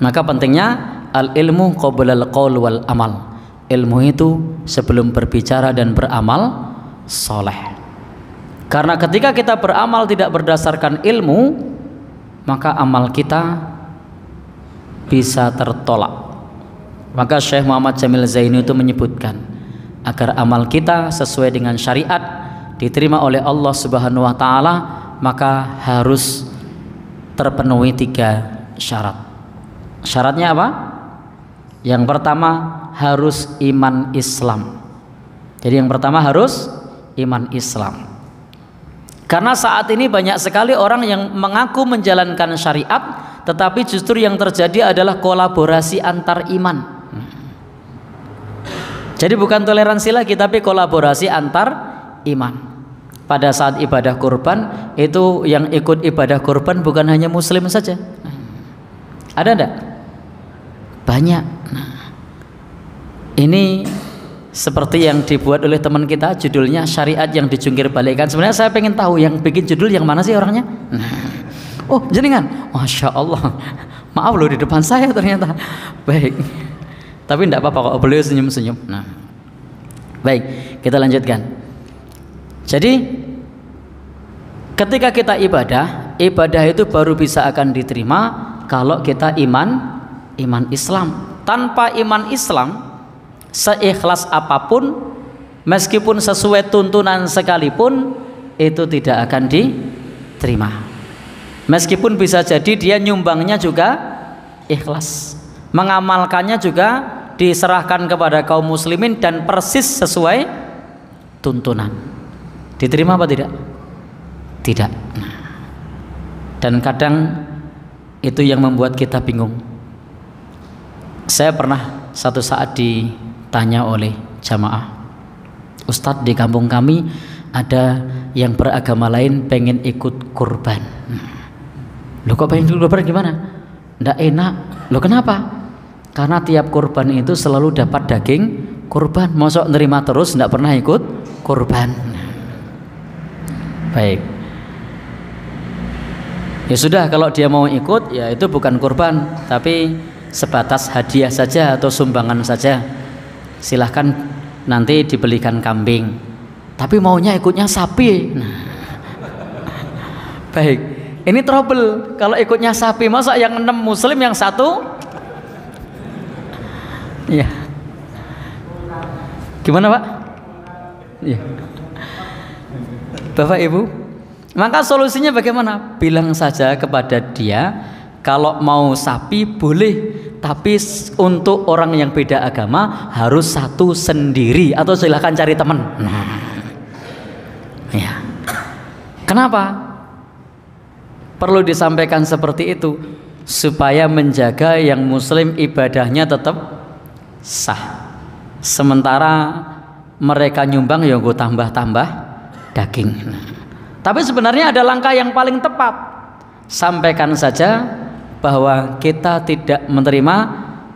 Maka pentingnya al ilmu qoblal qaul wal amal. Ilmu itu sebelum berbicara dan beramal soleh. Karena ketika kita beramal tidak berdasarkan ilmu, maka amal kita bisa tertolak. Maka Syekh Muhammad Jamil Zaini itu menyebutkan, agar amal kita sesuai dengan syariat, diterima oleh Allah Subhanahu wa taala, maka harus terpenuhi 3 syarat. Syaratnya apa? Yang pertama harus iman Islam. Jadi yang pertama harus iman Islam. Karena saat ini banyak sekali orang yang mengaku menjalankan syariat, tetapi justru yang terjadi adalah kolaborasi antar iman. Jadi bukan toleransi lagi, tapi kolaborasi antar iman. Pada saat ibadah kurban, itu yang ikut ibadah kurban bukan hanya muslim saja. Ada enggak? Banyak. Ini seperti yang dibuat oleh teman kita, judulnya syariat yang dijungkir balikkan. Sebenarnya saya pengen tahu yang bikin judul yang mana sih orangnya? Oh, jenengan. Masya Allah. Maaf loh, di depan saya ternyata. Baik. Tapi tidak apa-apa kok, beliau senyum-senyum. Nah, baik, kita lanjutkan. Jadi ketika kita ibadah itu baru bisa akan diterima kalau kita iman Islam. Tanpa iman Islam, seikhlas apapun, meskipun sesuai tuntunan sekalipun, itu tidak akan diterima. Meskipun bisa jadi dia nyumbangnya juga ikhlas, mengamalkannya juga diserahkan kepada kaum muslimin dan persis sesuai tuntunan, diterima apa tidak? Tidak. Dan kadang itu yang membuat kita bingung. Saya pernah satu saat ditanya oleh jamaah, Ustadz, di kampung kami ada yang beragama lain pengen ikut kurban. Loh, kok pengen ikut kurban gimana? Nggak enak. Loh, kenapa? Karena tiap kurban itu selalu dapat daging kurban. Mosok nerima terus nggak pernah ikut kurban. Baik. Ya sudah, kalau dia mau ikut, ya itu bukan kurban, tapi sebatas hadiah saja atau sumbangan saja. Silahkan nanti dibelikan kambing. Tapi maunya ikutnya sapi. Nah. Baik. Ini trouble kalau ikutnya sapi. Masa yang 6 muslim, yang 1 ya. Gimana Pak? Ya. Bapak Ibu, maka solusinya bagaimana? Bilang saja kepada dia, kalau mau sapi boleh, tapi untuk orang yang beda agama harus 1 sendiri, atau silahkan cari teman. Nah, ya. Kenapa perlu disampaikan seperti itu? Supaya menjaga yang muslim ibadahnya tetap sah. Sementara mereka nyumbang, ya gue tambah-tambah daging. Tapi sebenarnya ada langkah yang paling tepat. Sampaikan saja bahwa kita tidak menerima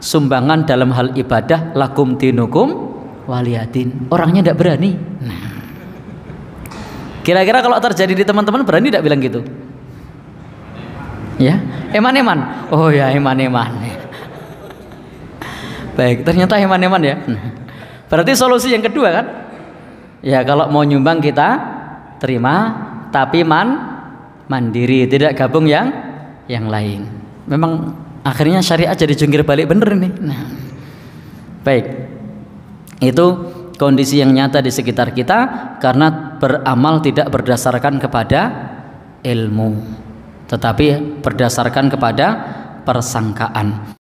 sumbangan dalam hal ibadah, lakum dinukum waliyadin. Orangnya tidak berani. Kira-kira kalau terjadi di teman-teman, berani tidak bilang gitu? Ya, eman-eman. Oh ya, eman-eman. Baik, ternyata eman-eman ya. Berarti solusi yang kedua kan? Ya, kalau mau nyumbang kita terima, tapi mandiri, tidak gabung yang lain. Memang akhirnya syariat jadi jungkir balik bener nih. Nah, baik, itu kondisi yang nyata di sekitar kita karena beramal tidak berdasarkan kepada ilmu, tetapi berdasarkan kepada persangkaan.